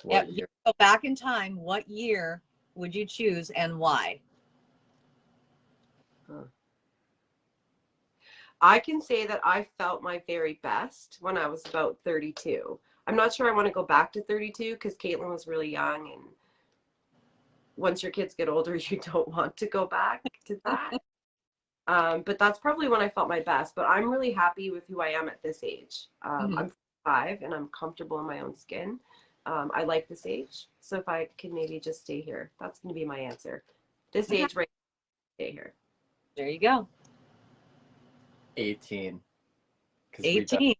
What you year? go back in time, what year would you choose and why? I can say that I felt my very best when I was about 32. I'm not sure I want to go back to 32 because Caitlin was really young, and once your kids get older, you don't want to go back to that. But that's probably when I felt my best. But I'm really happy with who I am at this age. I'm 5 and I'm comfortable in my own skin. I like this age. So if I can maybe just stay here, that's going to be my answer. This age right now, stay here. There you go. 18. 'Cause 18.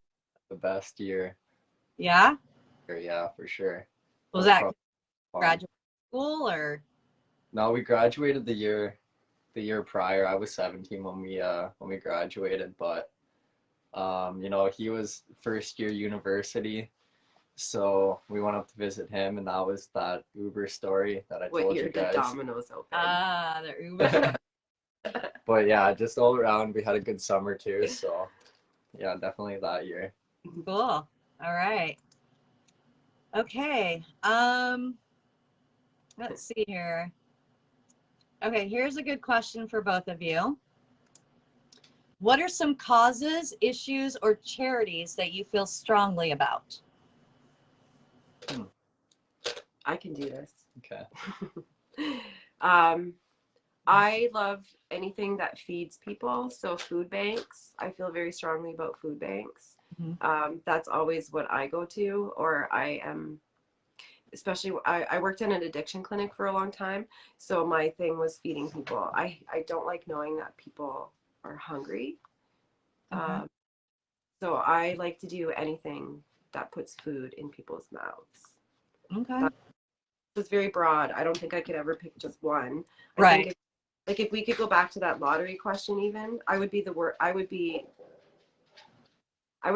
the best year. Yeah? Yeah, for sure. Was that probably graduate school or? No, we graduated the year prior. I was 17 when we graduated, but you know, he was first year university, so we went up to visit him, and that was that Uber story that I told you guys. The Domino's open. Ah, the Uber. But yeah, just all around, we had a good summer too. So yeah, definitely that year. Cool. All right. Okay. Let's see here. Okay, here's a good question for both of you. What are some causes, issues, or charities that you feel strongly about? I can do this. Okay. I love anything that feeds people. So food banks, I feel very strongly about food banks. That's always what I go to, or I am, especially, I worked in an addiction clinic for a long time. So my thing was feeding people. I don't like knowing that people are hungry. So I like to do anything that puts food in people's mouths. Okay. It's very broad. I don't think I could ever pick just one. Right. I think if we could go back to that lottery question, even I would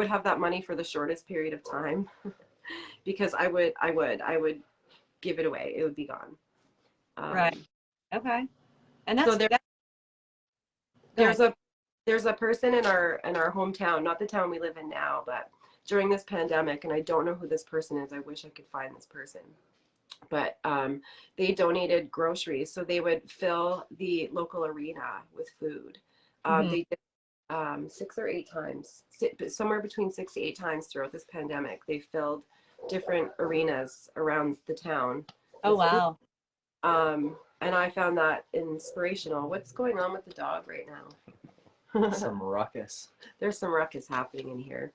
have that money for the shortest period of time because I would give it away. It would be gone. Right. Okay. And that's, so there's a person in our hometown, not the town we live in now, but during this pandemic, and I don't know who this person is. I wish I could find this person. But they donated groceries, so they would fill the local arena with food. They did 6 or 8 times, somewhere between 6 to 8 times throughout this pandemic. They filled different arenas around the town. Oh, wow. And I found that inspirational. What's going on with the dog right now? Some ruckus. There's some ruckus happening in here.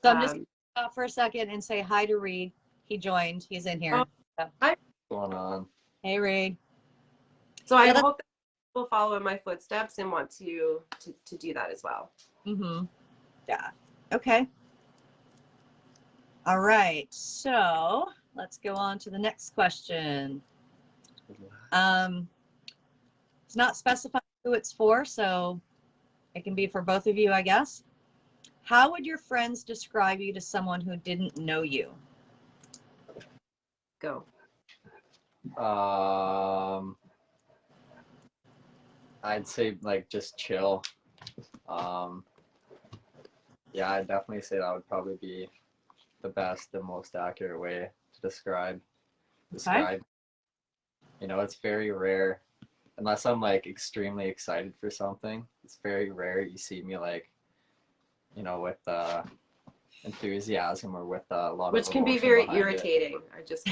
So I'm just going to stop for a second and say hi to Reed. He joined. He's in here. Hi. What's going on? Hey, Reed. So I hope that people follow in my footsteps and want to do that as well. Yeah. Okay. All right. So let's go on to the next question. It's not specified who it's for, so it can be for both of you, I guess. How would your friends describe you to someone who didn't know you? Go. I'd say like just chill. Yeah, I'd definitely say that would probably be the best and most accurate way to describe. You know, it's very rare, unless I'm like extremely excited for something. It's very rare you see me like, you know, with enthusiasm or with a lot of which can be very behind irritating. I just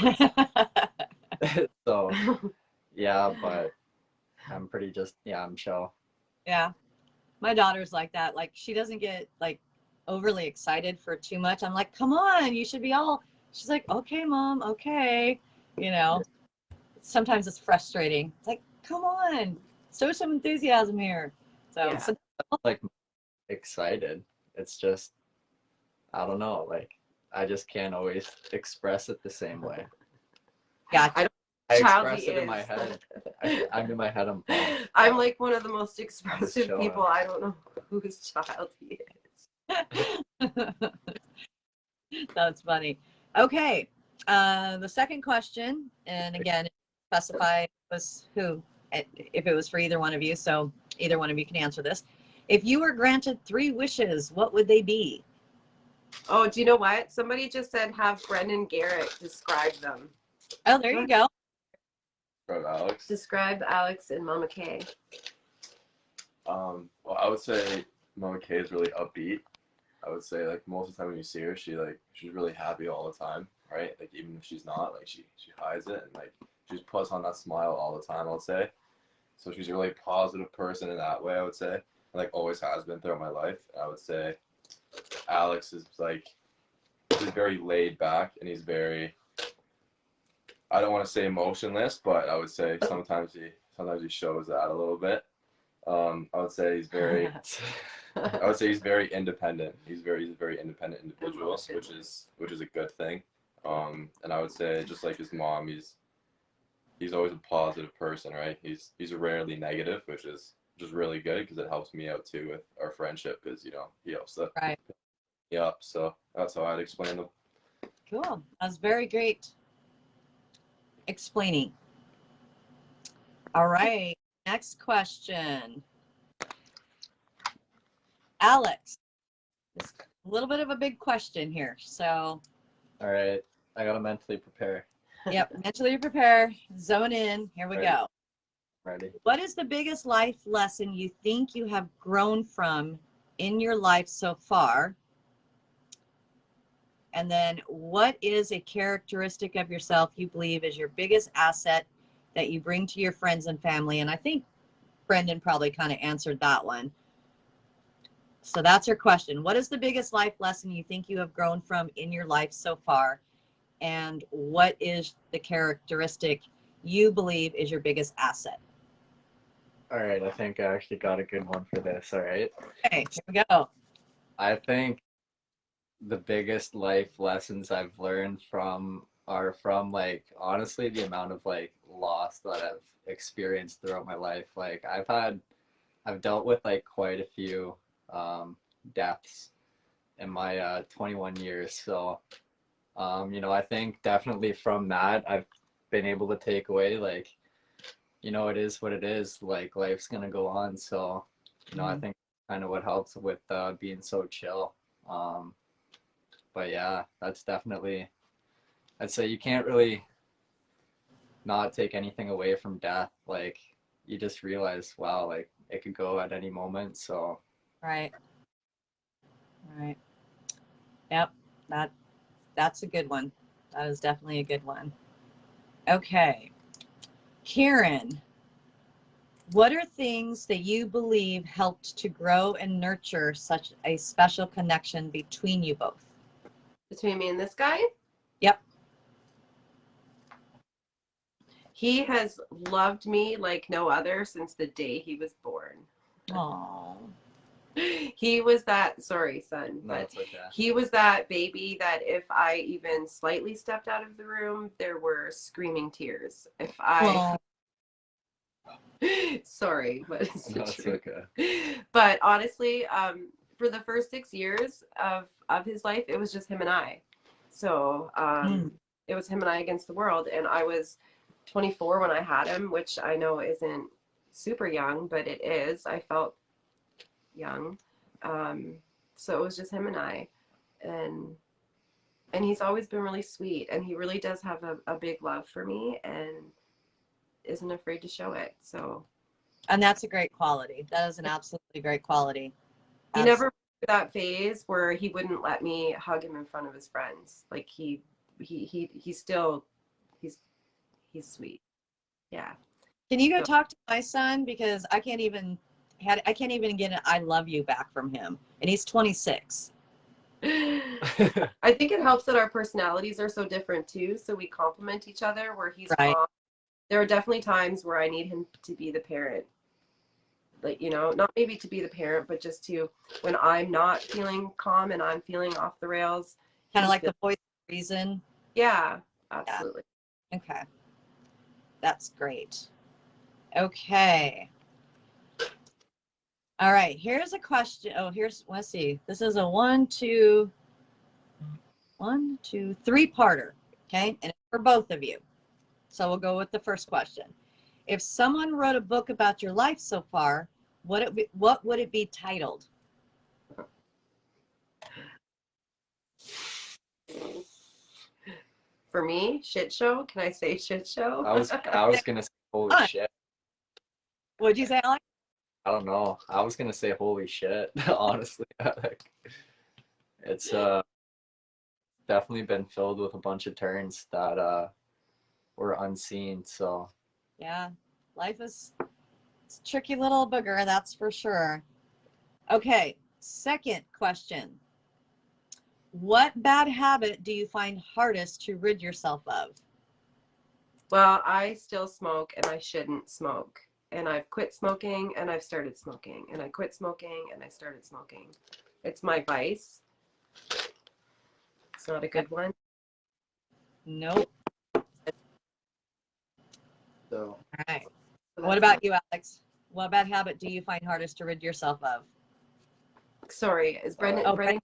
so yeah, but I'm pretty I'm chill. Yeah, my daughter's like that. Like, she doesn't get like overly excited for too much. I'm like, come on, you should be all. She's like, okay, mom, okay. You know, sometimes it's frustrating. It's like, come on, show some enthusiasm here. So, like excited. It's just, I don't know. Like, I just can't always express it the same way. Gotcha. I express it in my head. I'm in my head. I'm like one of the most expressive people. I don't know whose child he is. That's funny. Okay. The second question, and again, specify was who, if it was for either one of you. So either one of you can answer this. If you were granted 3 wishes, what would they be? Oh, do you know what? Somebody just said have Brendan Garrett describe them. Oh, there you go. From Alex. Describe Alex and Mama Kay. Well, I would say Mama K is really upbeat. I would say like most of the time when you see her, she's really happy all the time, right? Like even if she's not, like she hides it and like she just puts on that smile all the time. I would say. So she's a really positive person in that way. I would say, and, like always has been throughout my life. I would say Alex is like he's very laid back and he's very. I don't want to say emotionless, but I would say sometimes he shows that a little bit. I would say he's very. I would say he's very independent. He's a very independent individual, which is a good thing. And I would say just like his mom, he's always a positive person, right? He's rarely negative, which is really good because it helps me out too with our friendship because he helps to Right. pick me up. So that's how I'd explain them. Cool. That's very great explaining. All right. Next question. Alex, this a little bit of a big question here. So, All right, I gotta mentally prepare. yep, mentally prepare, zone in. Here we Ready. go. Ready? What is the biggest life lesson you think you have grown from in your life so far? And then what is a characteristic of yourself you believe is your biggest asset that you bring to your friends and family? And I think Brendan probably kind of answered that one. So that's your question. What is the biggest life lesson you think you have grown from in your life so far? And what is the characteristic you believe is your biggest asset? All right, I think I actually got a good one for this. All right. Okay, here we go. I think the biggest life lessons I've learned are from like honestly the amount of like loss that I've experienced throughout my life. Like I've dealt with like quite a few deaths in my 21 years. So I think definitely from that I've been able to take away like it is what it is. Like life's gonna go on. So I think kind of what helps with being so chill. But yeah, that's definitely, I'd say you can't really not take anything away from death. Like you just realize, wow, like it could go at any moment. So Right. Right. Yep. That's a good one. That is definitely a good one. Okay. Karen, what are things that you believe helped to grow and nurture such a special connection between you both? Between me and this guy, Yep. he has loved me like no other since the day he was born. Oh. He was that, sorry, son, no, but it's okay. he was that baby that if I even slightly stepped out of the room, there were screaming tears. If I, sorry, but it's the No, it's truth. okay. But honestly, for the first 6 years of his life, it was just him and I. So it was him and I against the world. And I was 24 when I had him, which I know isn't super young, but it is. I felt young. So it was just him and I. And he's always been really sweet. And he really does have a big love for me and isn't afraid to show it. So. And that's a great quality. That is an absolutely great quality. He never went through that phase where he wouldn't let me hug him in front of his friends. Like he's sweet. Yeah. Can you go talk to my son, because I can't even get an I love you back from him, and he's 26. I think it helps that our personalities are so different too, so we complement each other. Where he's right. calm. There are definitely times where I need him to be the parent. Like, not maybe to be the parent, but just to, when I'm not feeling calm and I'm feeling off the rails. Kind of like the voice of reason. Yeah, absolutely. Yeah. Okay. That's great. Okay. All right. Here's a question. Oh, let's see. This is a 1, 2, 3-parter. Okay. And it's for both of you. So we'll go with the first question. If someone wrote a book about your life so far, what would it be titled? For me, shit show. Can I say shit show? I was gonna say holy Fun. shit. What'd you say, Alex? I don't know. I was gonna say holy shit, honestly. Like, it's definitely been filled with a bunch of turns that were unseen. So Yeah, life is it's a tricky little booger, that's for sure. Okay, second question. What bad habit do you find hardest to rid yourself of? Well, I still smoke and I shouldn't smoke. And I've quit smoking and I've started smoking. And I quit smoking and I started smoking. It's my vice. It's not a good one. Nope. so All right. So What that's about you, Alex? What bad habit do you find hardest to rid yourself of? sorry, is Brendan? Oh, Brendan?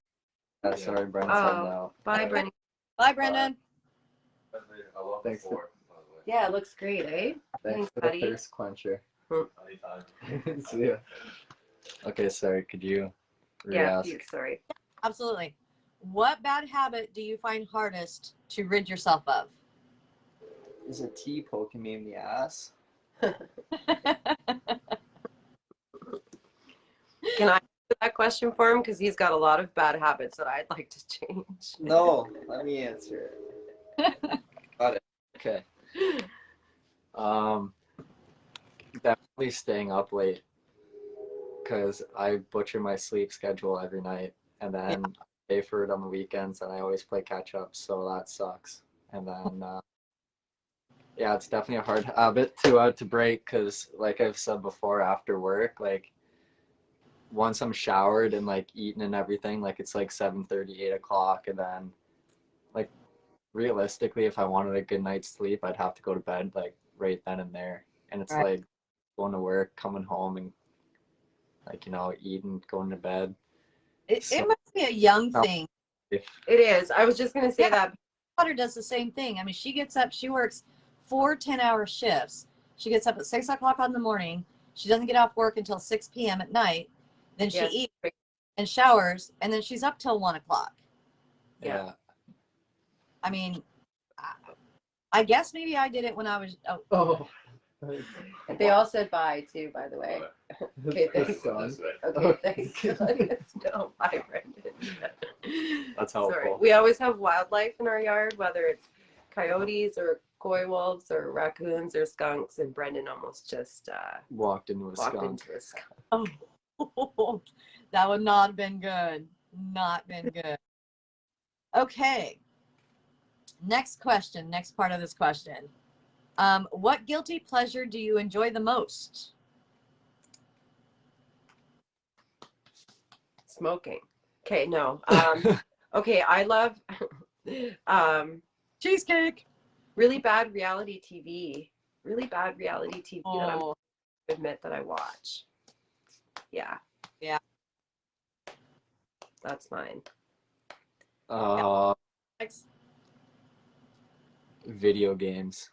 sorry, Brendan's heading Oh, out. bye, Brendan. Bye, Brendan. I love Thanks the for- four, by the way. Yeah, it looks great, eh? Thanks for buddy. the thirst quencher. Anytime. See ya. Okay, sorry. Could you Yeah, re-ask? sorry. Absolutely. What bad habit do you find hardest to rid yourself of? Is a tea poking me in the ass? Can I answer that question for him? Because he's got a lot of bad habits that I'd like to change. No, let me answer it. Got it. Okay. Definitely staying up late because I butcher my sleep schedule every night, and then I pay for it on the weekends, and I always play catch up, so that sucks. And then yeah, it's definitely a hard habit to break because, like I've said before, after work, like once I'm showered and like eaten and everything, like it's like 7:30, 8 o'clock, and then like realistically, if I wanted a good night's sleep, I'd have to go to bed like right then and there. And it's Right. like going to work, coming home, and like eating, going to bed. It So must be a young thing. if It is. I was just going to say Yeah. that. My daughter does the same thing. I mean, she gets up, she works 4 10-hour shifts. She gets up at 6 o'clock in the morning. She doesn't get off work until 6 p.m. at night. Then she Yes. eats and showers, and then she's up till 1 o'clock. yeah, I mean, I guess maybe I did it when I was. oh, They all said bye, too, by the way. Okay, thanks. This way. Okay, thanks. No, bye, Brendan. That's helpful. Sorry. We always have wildlife in our yard, whether it's coyotes or coy wolves or raccoons or skunks, and Brendan almost just walked into a walked skunk. into a skunk. Oh, that would not have been good. Not been good. Okay. Next question. Next part of this question. What guilty pleasure do you enjoy the most? Smoking. Okay, no. Okay, I love Cheesecake. really bad reality TV. Really bad reality TV that I'm Oh, to admit that I watch. Yeah. Yeah. That's mine. next. Video games.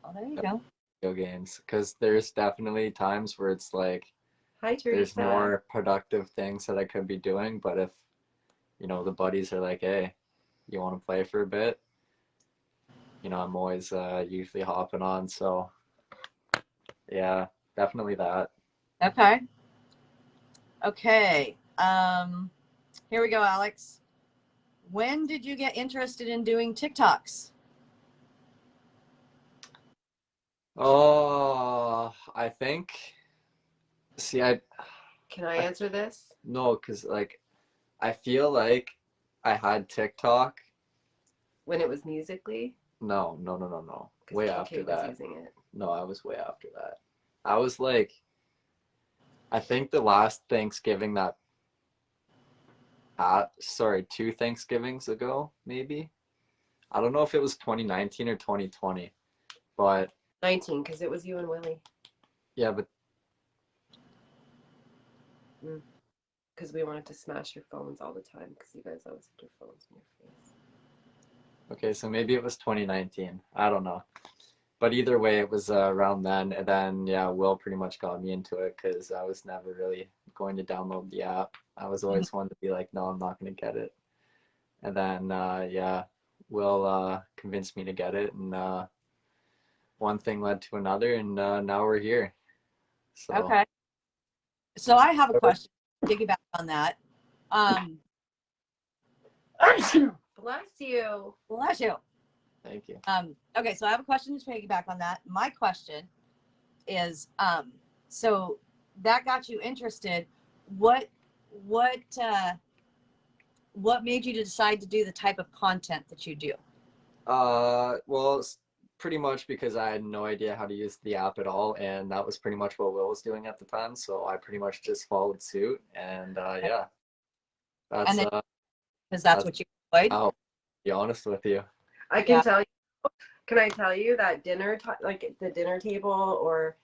Oh, there you go. Video games, because there's definitely times where it's like Hi, there's Teresa. more productive things that I could be doing, but if the buddies are like, hey, you want to play for a bit, I'm always usually hopping on. So yeah, definitely that. Okay. Okay. Here we go, Alex. When did you get interested in doing TikToks? Oh, I think, see, Can I answer this? no, because like I feel like I had TikTok. When it was Musically? No. 'Cause Way TK after was that. using it. No, I was way after that. I was like, I think the last Thanksgiving sorry, 2 Thanksgivings ago, maybe. I don't know if it was 2019 or 2020, but 19, because it was you and Willie. yeah, but Because we wanted to smash your phones all the time, because you guys always had your phones in your face. okay, so maybe it was 2019. I don't know. But either way, it was around then. And then, yeah, Will pretty much got me into it because I was never really going to download the app. I was always one to be like, no, I'm not going to get it. And then, yeah, will convince me to get it, and one thing led to another, and now we're here. So Okay. So I have a question. Piggyback on that. Bless you. Bless you. thank you. Okay, so I have a question to piggyback on that. My question is, so that got you interested. What made you to decide to do the type of content that you do? Well, pretty much because I had no idea how to use the app at all, and that was pretty much what Will was doing at the time. So I pretty much just followed suit, and yeah, that's And then, because that's what you enjoyed. I'll be honest with you. I can Yeah. tell you. Can I tell you that like the dinner table, or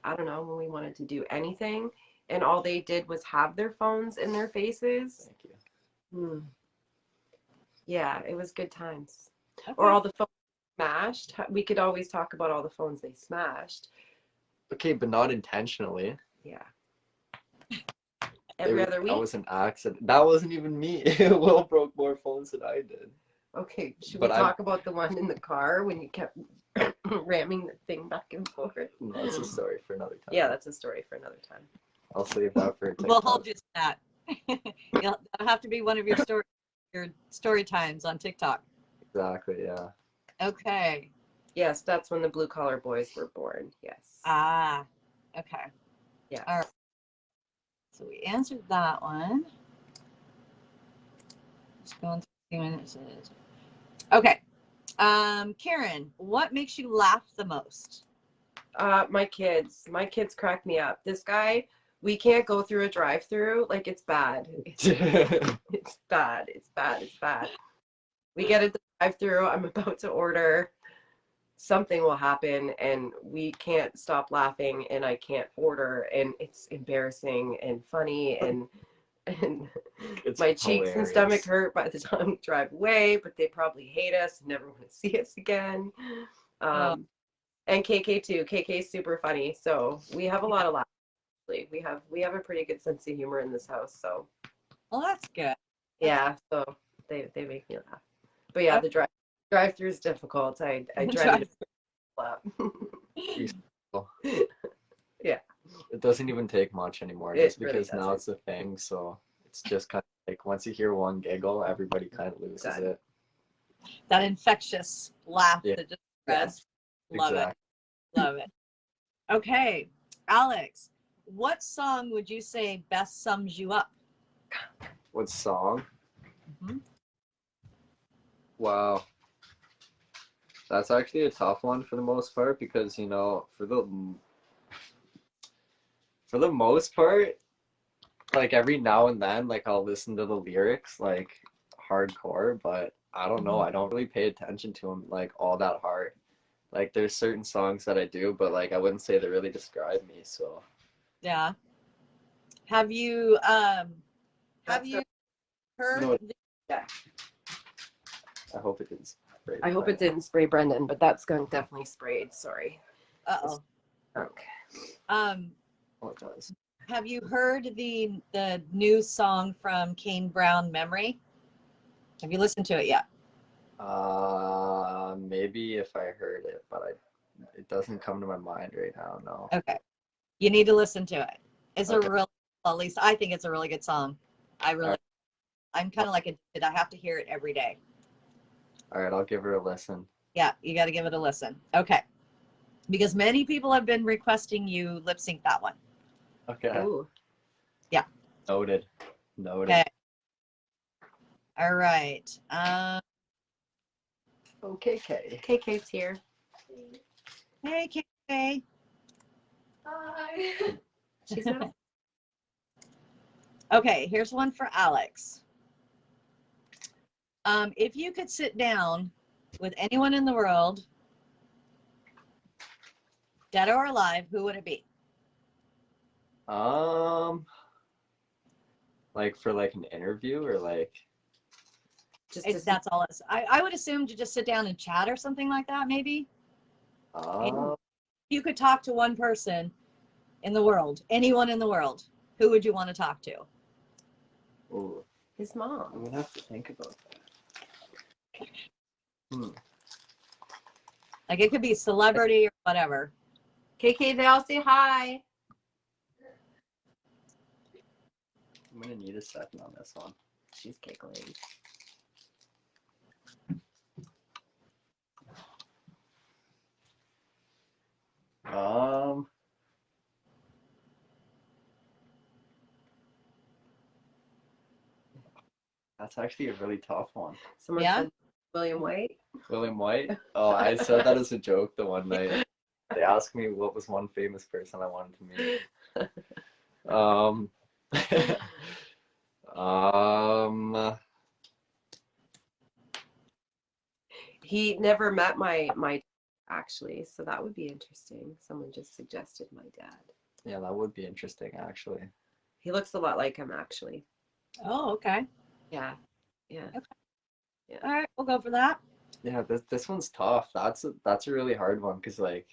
I don't know, when we wanted to do anything, and all they did was have their phones in their faces. Thank you. Yeah, it was good times. Okay. Or all the phones smashed. We could always talk about all the phones they smashed. Okay, but not intentionally. Yeah. Every other That week. was an accident. That wasn't even me. Will broke more phones than I did. Okay, should But we talk about the one in the car when you kept ramming the thing back and forth? No, that's a story for another time. Yeah, that's a story for another time. I'll save that for a TikTok. We'll hold you to that. That'll have to be one of your story times on TikTok. Exactly, yeah. Okay. Yes, that's when the blue collar boys were born. Yes. Ah. Okay. Yeah. All right. So we answered that one. Just going through minutes. Okay. Karen, what makes you laugh the most? My kids crack me up. This guy, we can't go through a drive-through. Like, it's bad. It's bad. It's bad. It's bad. We get at the drive-through. I'm about to order. Something will happen, and we can't stop laughing, and I can't order, and it's embarrassing and funny, and It's my cheeks and hilarious. stomach hurt by the time we drive away, but they probably hate us and never want to see us again. And KK too. KK's super funny. So we have a lot of laughs. We have a pretty good sense of humor in this house. So Well, that's good. yeah, so they make me laugh. But yeah, the drive-through is difficult. I dread it up. Yeah. It doesn't even take much anymore, It just really because now doesn't. it's a thing. So it's just kind of like once you hear one giggle, everybody kind of loses Done. it. That infectious laugh Yeah. that just spreads. Love Exactly. it. Love it. Okay, Alex, what song would you say best sums you up? What song? Mhm. Wow. That's actually a tough one for the most part because, for the most part, like every now and then, like I'll listen to the lyrics like hardcore, but I don't know. I don't really pay attention to them like all that hard. Like there's certain songs that I do, but like I wouldn't say they really describe me. So Yeah. Have you heard? No. Yeah. I hope it didn't spray. I hope it didn't spray Brendan, but that skunk definitely sprayed. Sorry. Uh-oh. Okay. Oh, it does. Have you heard the new song from Kane Brown, Memory? Have you listened to it yet? Maybe if I heard it, but it doesn't come to my mind right now. No. Okay. You need to listen to it. It's Okay. a really, well, at least I think it's a really good song. I'm kind of like addicted. I have to hear it every day. All right, I'll give her a listen. Yeah, you got to give it a listen. Okay. Because many people have been requesting you lip sync that one. Okay. Ooh. Yeah. Noted. Okay. All right. Okay. KK's here. Hey, Kay. Hi. She's not. Okay, here's one for Alex. If you could sit down with anyone in the world, dead or alive, who would it be? Like for like an interview or like. That's all. I would assume to just sit down and chat or something like that, maybe. You could talk to one person in the world, anyone in the world. Who would you want to talk to? Ooh, His mom. I'm gonna have to think about that. Like it could be celebrity or whatever. KK, they all say hi. I'm gonna need a second on this one. She's giggling. That's actually a really tough one. Someone Yeah? said William White. William White? Oh, I said that as a joke the one night. They asked me what was one famous person I wanted to meet. He never met my actually, so that would be interesting. Someone just suggested my dad. Yeah, that would be interesting actually. He looks a lot like him actually. Oh, okay. Yeah. Yeah. Okay. Yeah. All right, we'll go for that. Yeah, this one's tough. That's a really hard one because like,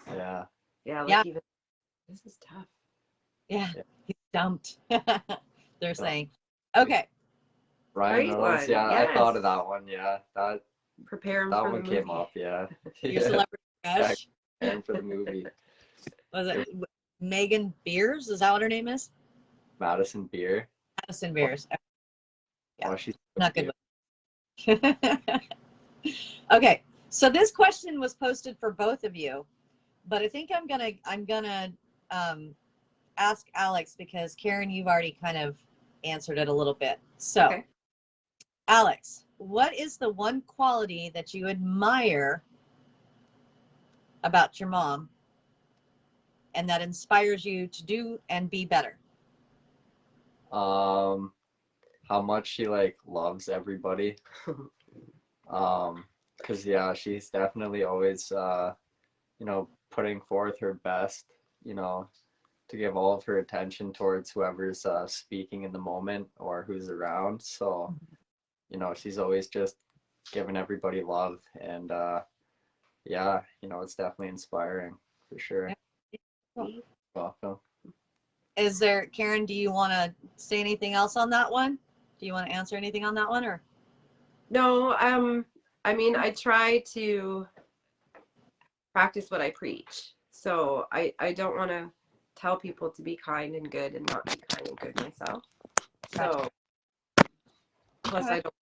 yeah. Yeah, like Yeah. even this is tough. Yeah, Yeah. he's dumped. They're So, saying. Okay. Ryan Great Reynolds, one, yeah, I thought yes. of that one. Yeah, that Prepare him that for one the came movie. up. Yeah, Your yeah. celebrity crush. And for the movie, Was it Megan Beers? Is that what her name is? Madison Beer. Madison Beers. Yeah. Oh, she's so Not good. cute. Okay, so this question was posted for both of you, but I think I'm gonna ask Alex because Karen, you've already kind of answered it a little bit. So, Okay. Alex, what is the one quality that you admire about your mom and that inspires you to do and be better? How much she like loves everybody. Cause yeah, she's definitely always putting forth her best, to give all of her attention towards whoever's speaking in the moment or who's around. So, she's always just giving everybody love and yeah, it's definitely inspiring for sure. Cool. Welcome. Is there, Karen, do you want to say anything else on that one? Do you want to answer anything on that one or? No, I mean, I try to practice what I preach. So I don't want to tell people to be kind and good and not be kind and good myself. So plus I don't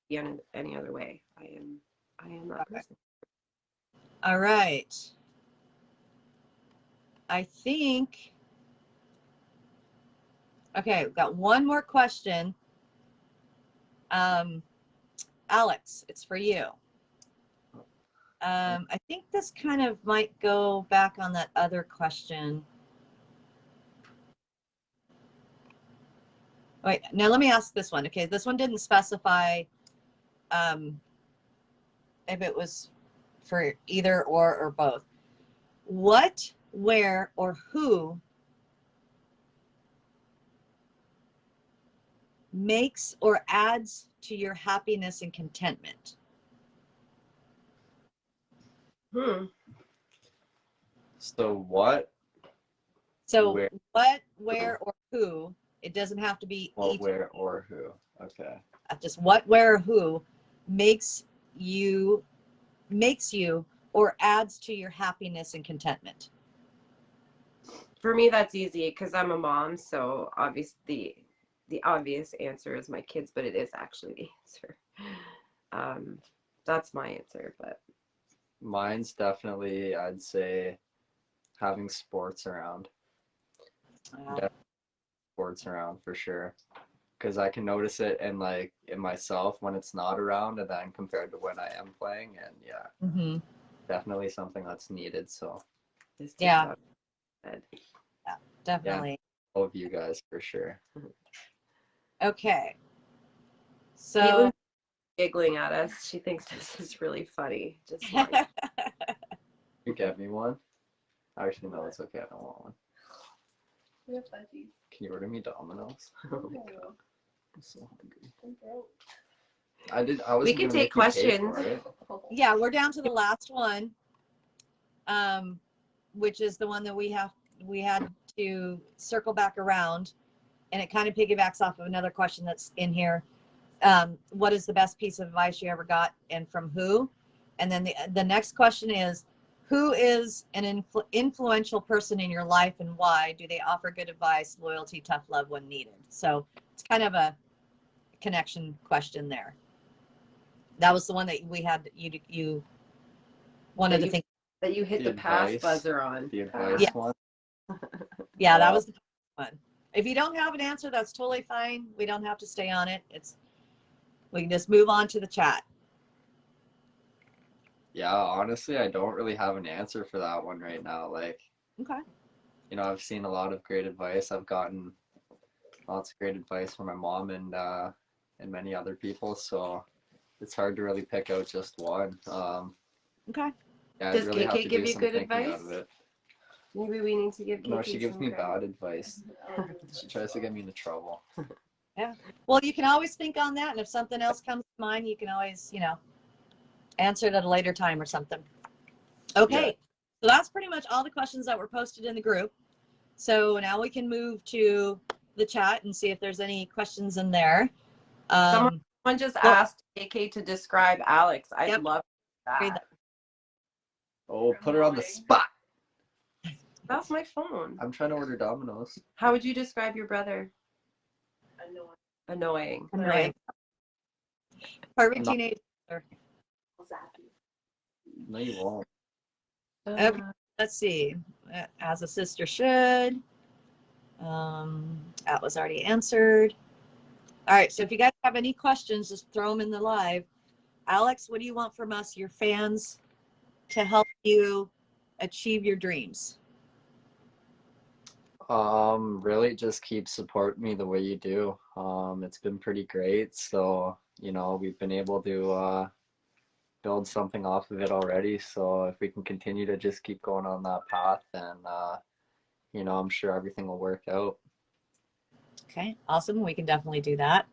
be in any other way. I am that person. All right. I think, okay, we've got one more question. Alex, it's for you. I think this kind of might go back on that other question. Wait, now let me ask this one. Okay, this one didn't specify if it was for either or both. What, where, or who makes or adds to your happiness and contentment? So what? So Where? what, where, or who? It doesn't have to be What, each. where, or who? Okay. Just what, where, or who makes you or adds to your happiness and contentment? For me, that's easy because I'm a mom. So obviously, the obvious answer is my kids, but it is actually the answer. That's my answer. But Mine's definitely, I'd say, having sports around. Definitely sports around for sure. Because I can notice it in myself when it's not around, and then compared to when I am playing, and yeah, definitely something that's needed. So yeah, yeah, definitely. Yeah, all of you guys for sure. Okay. So Caitlin's giggling at us. She thinks this is really funny. Just like You get me one? Actually, no, it's okay. I don't want one. We have veggies. Can you order me Domino's? oh my god. I'm so hungry. I'm broke. I was. We can take questions. yeah, we're down to the last one, which is the one that we had to circle back around, and it kind of piggybacks off of another question that's in here. what is the best piece of advice you ever got and from who? And then the next question is, who is an influential person in your life and why? Do they offer good advice, loyalty, tough love when needed? So it's kind of a connection question there. That was the one that we had, you wanted to think. That you hit The the pass advice. buzzer on. The advice Yeah. one. Yeah, that was the one. If you don't have an answer, that's totally fine. We don't have to stay on it. We can just move on to the chat. Yeah, honestly, I don't really have an answer for that one right now. Like, Okay. you know, I've seen a lot of great advice. I've gotten lots of great advice from my mom and many other people. So it's hard to really pick out just one. Okay. Yeah, Does I'd really have KK to give do you some good thinking out advice? of it. Maybe we need to give KK No, she gives some me credit. bad advice. She tries to get me into trouble. Yeah. Well, you can always think on that. And if something else comes to mind, you can always, answer it at a later time or something. Okay. Yeah. So that's pretty much all the questions that were posted in the group. So now we can move to the chat and see if there's any questions in there. Someone just asked KK to describe Alex. I'd love that. Oh, put her on the spot. That's my phone. I'm trying to order Domino's. How would you describe your brother? Annoying. Annoying. Perfect teenager. No, you won't. Okay, let's see. As a sister should. That was already answered. All right, so if you guys have any questions, just throw them in the live. Alex, what do you want from us, your fans, to help you achieve your dreams? Really just keep supporting me the way you do. It's been pretty great. So, we've been able to build something off of it already. So if we can continue to just keep going on that path, then I'm sure everything will work out. Okay, awesome. We can definitely do that.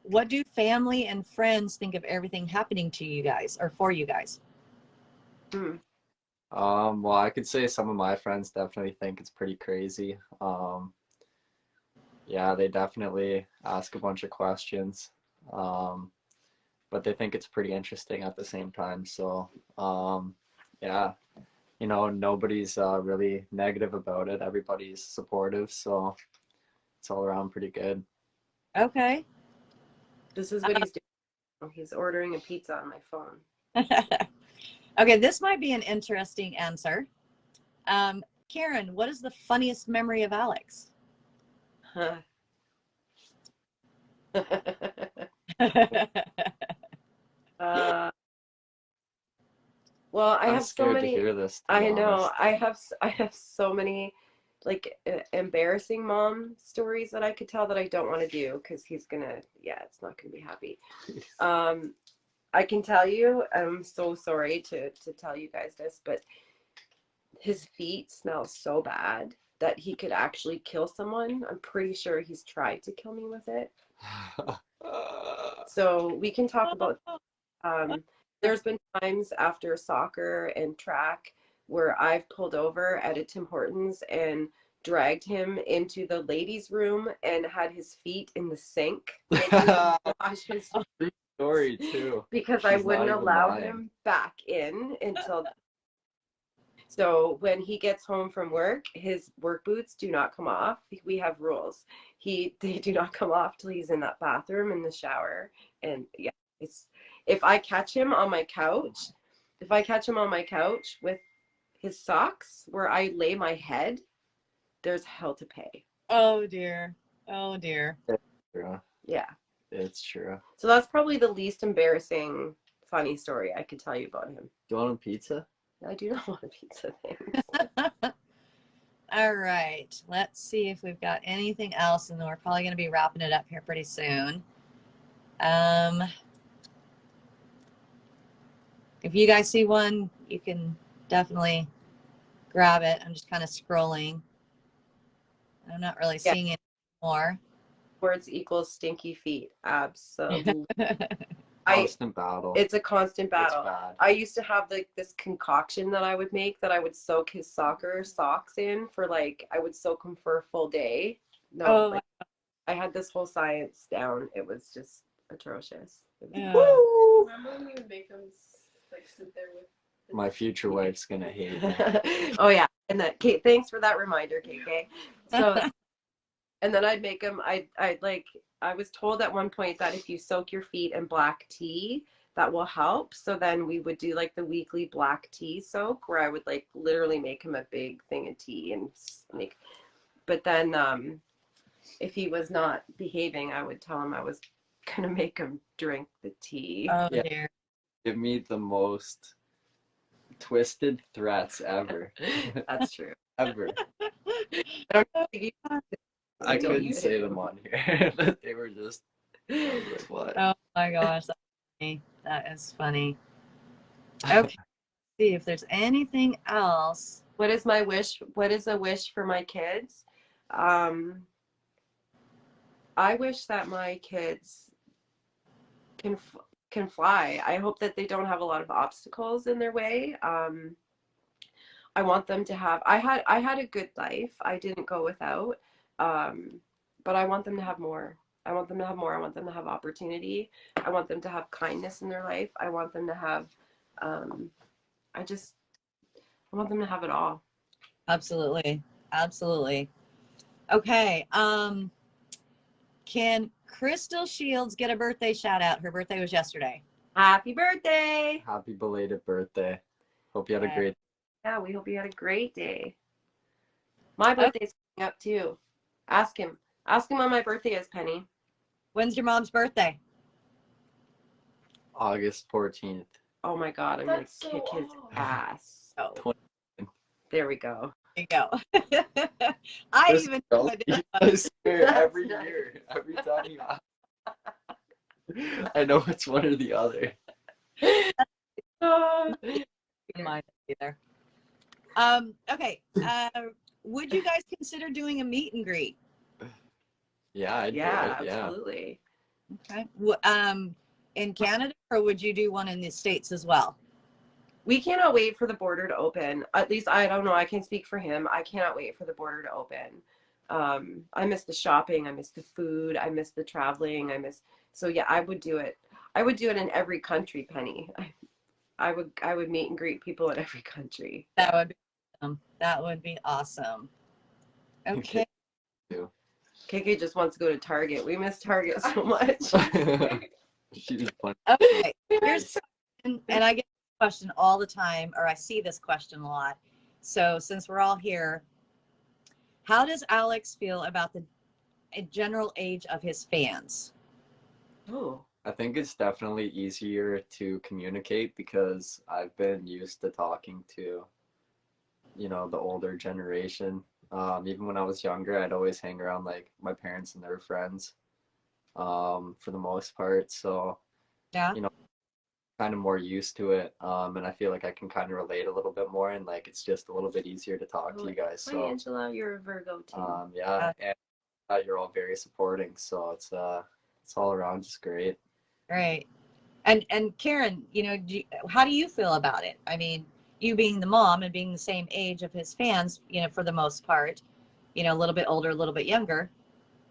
What do family and friends think of everything happening to you guys or for you guys? Well, I could say some of my friends definitely think it's pretty crazy. Yeah, they definitely ask a bunch of questions. But they think it's pretty interesting at the same time. So, yeah, nobody's really negative about it. Everybody's supportive. So it's all around pretty good. Okay. This is what he's doing. He's ordering a pizza on my phone. Okay, this might be an interesting answer. Karen, what is the funniest memory of Alex? Well, I I'm have so scared many. to hear this, to I be know. honest. I have so many like embarrassing mom stories that I could tell that I don't want to do because he's gonna. Yeah, it's not gonna be happy. I can tell you. I'm so sorry to tell you guys this, but his feet smell so bad that he could actually kill someone. I'm pretty sure he's tried to kill me with it. So we can talk about. There's been times after soccer and track where I've pulled over at a Tim Hortons and dragged him into the ladies' room and had his feet in the sink. Wash his Story too. because I wouldn't allow him back in until. So when he gets home from work, his work boots do not come off. We have rules. They do not come off till he's in that bathroom in the shower. And yeah, if I catch him on my couch with his socks where I lay my head, there's hell to pay. Oh dear. Oh dear. It's true. Yeah. It's true. So that's probably the least embarrassing funny story I could tell you about him. Do you want a pizza? I do not want a pizza, thanks. All right. Let's see if we've got anything else, and then we're probably going to be wrapping it up here pretty soon. If you guys see one, you can definitely grab it. I'm just kind of scrolling. I'm not really seeing it anymore. Words equals stinky feet. Absolutely. Constant battle. It's a constant battle. It's bad. I used to have this concoction that I would make that I would soak his soccer socks in for I would soak them for a full day. No, I had this whole science down. It was just atrocious. It was, Yeah. woo! Remember when you would make them like sit there with My future wife's gonna hate me. Oh yeah, and that Kate. Thanks for that reminder, KK. So, and then I'd make them. I was told at one point that if you soak your feet in black tea, that will help. So then we would do like the weekly black tea soak, where I would like literally make him a big thing of tea and make. But then, if he was not behaving, I would tell him I was gonna make him drink the tea. Oh Yeah. dear. Give me the most twisted threats ever. That's true. Ever. I don't think I Don't couldn't you say do. them on here, but they were just. I was like, what? Oh my gosh, that's funny. That is funny. Okay, see if there's anything else. What is my wish? What is a wish for my kids? I wish that my kids can can fly. I hope that they don't have a lot of obstacles in their way. I want them to have. I had a good life. I didn't go without. But I want them to have more. I want them to have more. I want them to have opportunity. I want them to have kindness in their life. I want them to have. I just. I want them to have it all. Absolutely. Absolutely. Okay. Can Crystal Shields get a birthday shout out? Her birthday was yesterday. Happy birthday! Happy belated birthday. Hope you had a Yeah. great. Yeah, we hope you had a great day. My Okay. birthday's coming up too. Ask him. Ask him when my birthday is, Penny. When's your mom's birthday? August 14th. Oh my God, I'm That's gonna kick so his off. ass. Oh, 20. There we go. there you go. I This even girl, I swear, every That's year, every time you ask. I know it's one or the other. in mind either. Okay. Would you guys consider doing a meet and greet? Yeah, I'd Yeah, do it. Yeah. absolutely. Okay. In Canada, or would you do one in the States as well? We cannot wait for the border to open. At least I don't know. I can speak for him. I cannot wait for the border to open. I miss the shopping. I miss the food. I miss the traveling. So yeah, I would do it. I would do it in every country, Penny. I would meet and greet people in every country. That would be awesome. That would be awesome. Okay. KK just wants to go to Target. We miss Target so much. She just went. Okay. Here's and I get this question all the time, or I see this question a lot. So since we're all here, how does Alex feel about the general age of his fans? Oh, I think it's definitely easier to communicate because I've been used to talking to, the older generation. Even when I was younger, I'd always hang around like my parents and their friends, for the most part. So, Yeah. kind of more used to it. And I feel like I can kind of relate a little bit more, and like it's just a little bit easier to talk to you guys. hi So, Angela, you're a Virgo too. yeah, and you're all very supporting. So it's all around just great. Right. And Karen, how do you feel about it? I mean, you being the mom and being the same age of his fans, for the most part, a little bit older, a little bit younger.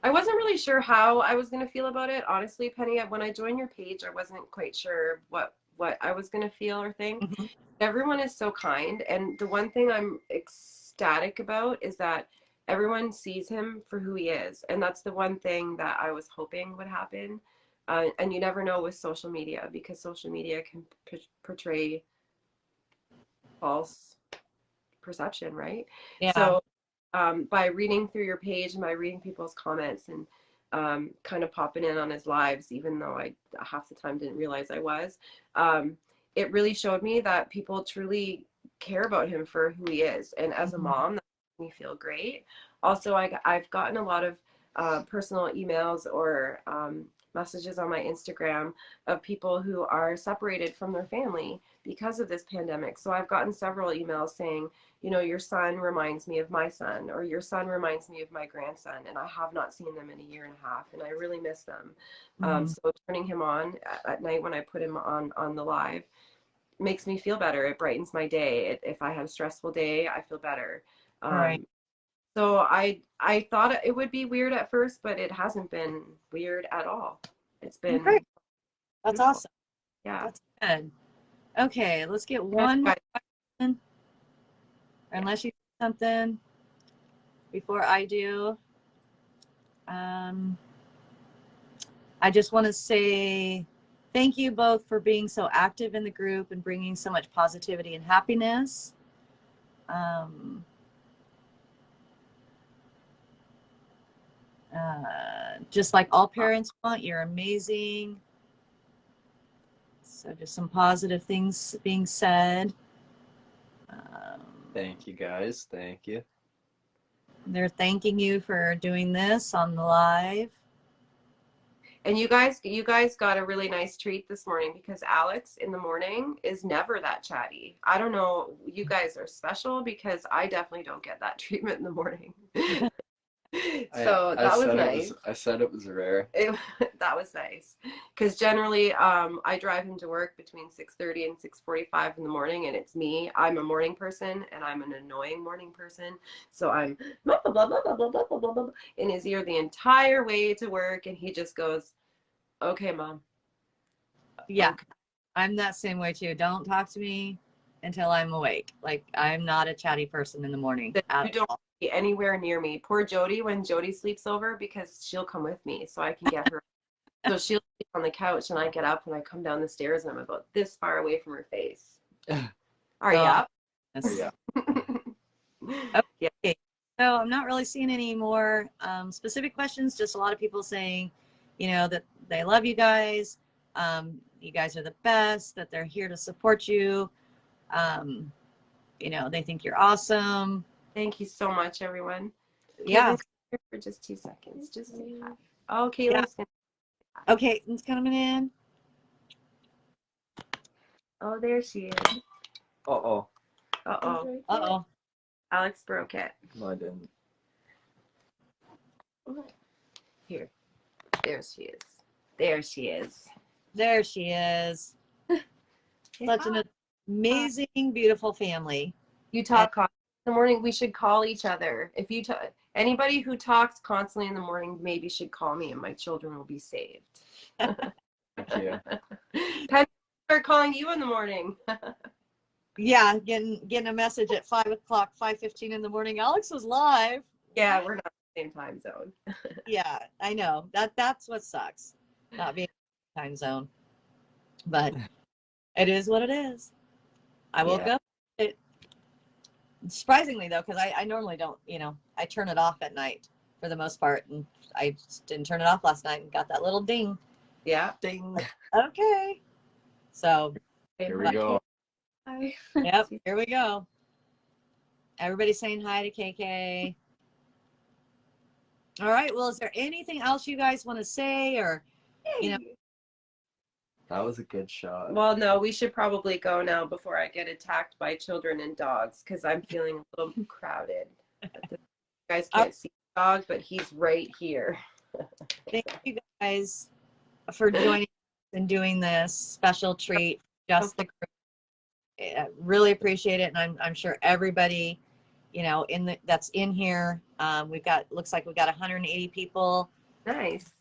I wasn't really sure how I was going to feel about it. Honestly, Penny, when I joined your page, I wasn't quite sure what I was going to feel or think. Mm-hmm. Everyone is so kind. And the one thing I'm ecstatic about is that everyone sees him for who he is. And that's the one thing that I was hoping would happen. And you never know with social media, because social media can portray false perception, right? Yeah. So by reading through your page and by reading people's comments and kind of popping in on his lives, even though I half the time didn't realize I was, it really showed me that people truly care about him for who he is. And as a mom, that makes me feel great. Also, I've gotten a lot of personal emails or messages on my Instagram of people who are separated from their family because of this pandemic. So I've gotten several emails saying, your son reminds me of my son, or your son reminds me of my grandson, and I have not seen them in a year and a half, and I really miss them. So turning him on at night when I put him on the live makes me feel better. It brightens my day. If I have a stressful day, I feel better. Right. So I thought it would be weird at first, but it hasn't been weird at all. It's been Great. That's beautiful. awesome. Yeah. That's good. Okay, let's get one more question. Unless you have something before I do. I just want to say thank you both for being so active in the group and bringing so much positivity and happiness. Just like all parents want, you're amazing. So just some positive things being said. Thank you guys. Thank you. They're thanking you for doing this on the live. And you guys got a really nice treat this morning because Alex in the morning is never that chatty. I don't know, you guys are special because I definitely don't get that treatment in the morning. So that was nice. I said it was rare. That was nice because generally I drive him to work between 6:30 and 6:45 in the morning, and it's me. I'm a morning person, and I'm an annoying morning person. So I'm blah, blah, blah, blah, blah, blah, blah, blah, blah, in his ear the entire way to work, and he just goes, "Okay, Mom." Yeah, okay. I'm that same way too. Don't talk to me until I'm awake. Like, I'm not a chatty person in the morning. You don't be anywhere near me. Poor Jody, when Jody sleeps over, because she'll come with me so I can get her. So she'll sleep on the couch, and I get up and I come down the stairs, and I'm about this far away from her face. Are you up? Yeah. Okay. So I'm not really seeing any more specific questions, just a lot of people saying, that they love you guys. You guys are the best, that they're here to support you. They think you're awesome. Thank you so much, everyone. Yeah. For just 2 seconds. Just say hi. Oh, Caitlin's gonna. Okay, it's coming in. Oh, there she is. Uh-oh. Uh-oh. Uh-oh. Alex broke it. No, I didn't. Here. There she is. There she is. There she is. Such an amazing, beautiful family. You talk in the morning. We should call each other. If you anybody who talks constantly in the morning maybe should call me, and my children will be saved. Thank you. Penny, start calling you in the morning. Yeah, getting a message at 5 o'clock, 5:15 in the morning. Alex was live. Yeah, we're not in the same time zone. Yeah, I know. That's what sucks, not being in the time zone. But it is what it is. I woke up. Surprisingly though, because I normally don't, I turn it off at night for the most part, and I just didn't turn it off last night and got that little ding. Yeah. Ding. Okay. So here we go. Hi. Yep, here we go. Everybody saying hi to KK. All right. Well, is there anything else you guys want to say, or That was a good shot. Well, no, we should probably go now before I get attacked by children and dogs, because I'm feeling a little crowded. You guys can't see the dog, but he's right here. Thank you guys for joining us and doing this special treat. Just the group. I really appreciate it, and I'm sure everybody, that's in here. Looks like we've got 180 people. Nice.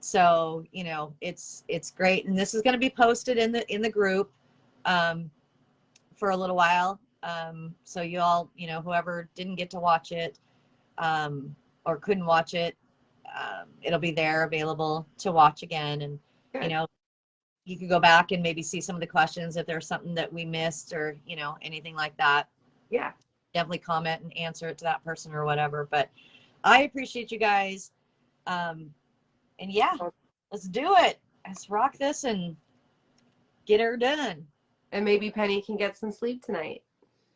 So it's great, and this is going to be posted in the group for a little while. So you all, whoever didn't get to watch it or couldn't watch it, it'll be there available to watch again. And Good. You could go back and maybe see some of the questions if there's something that we missed, or anything like that. Yeah, definitely comment and answer it to that person or whatever. But I appreciate you guys. And yeah, let's do it. Let's rock this and get her done. and maybe Penny can get some sleep tonight.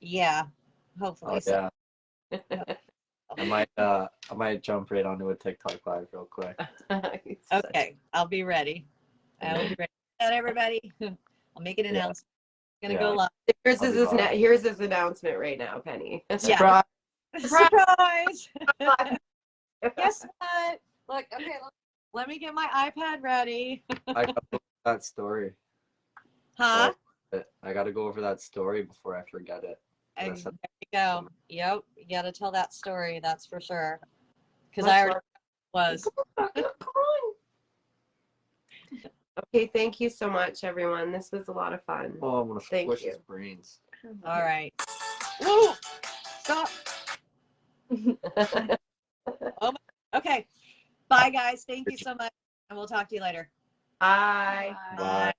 Yeah, hopefully. Oh, yeah. I might jump right onto a TikTok live real quick. Okay, I'll be ready. I'll be ready. Everybody, I'll make an announcement. Gonna go live. Here's his announcement right now, Penny. Surprise! Surprise! Guess what? Look, okay, let me get my iPad ready. I got to go over that story. Huh? I got to go over that story before I forget it. Very go. Yep, you got to tell that story. That's for sure. Because Much I already love. was. Come on. Okay, thank you so much, everyone. This was a lot of fun. Oh, I'm gonna Thank squish you. his brains. All right. Woo! Stop. Oh, okay. Bye, guys. Thank you so much. And we'll talk to you later. Bye. Bye.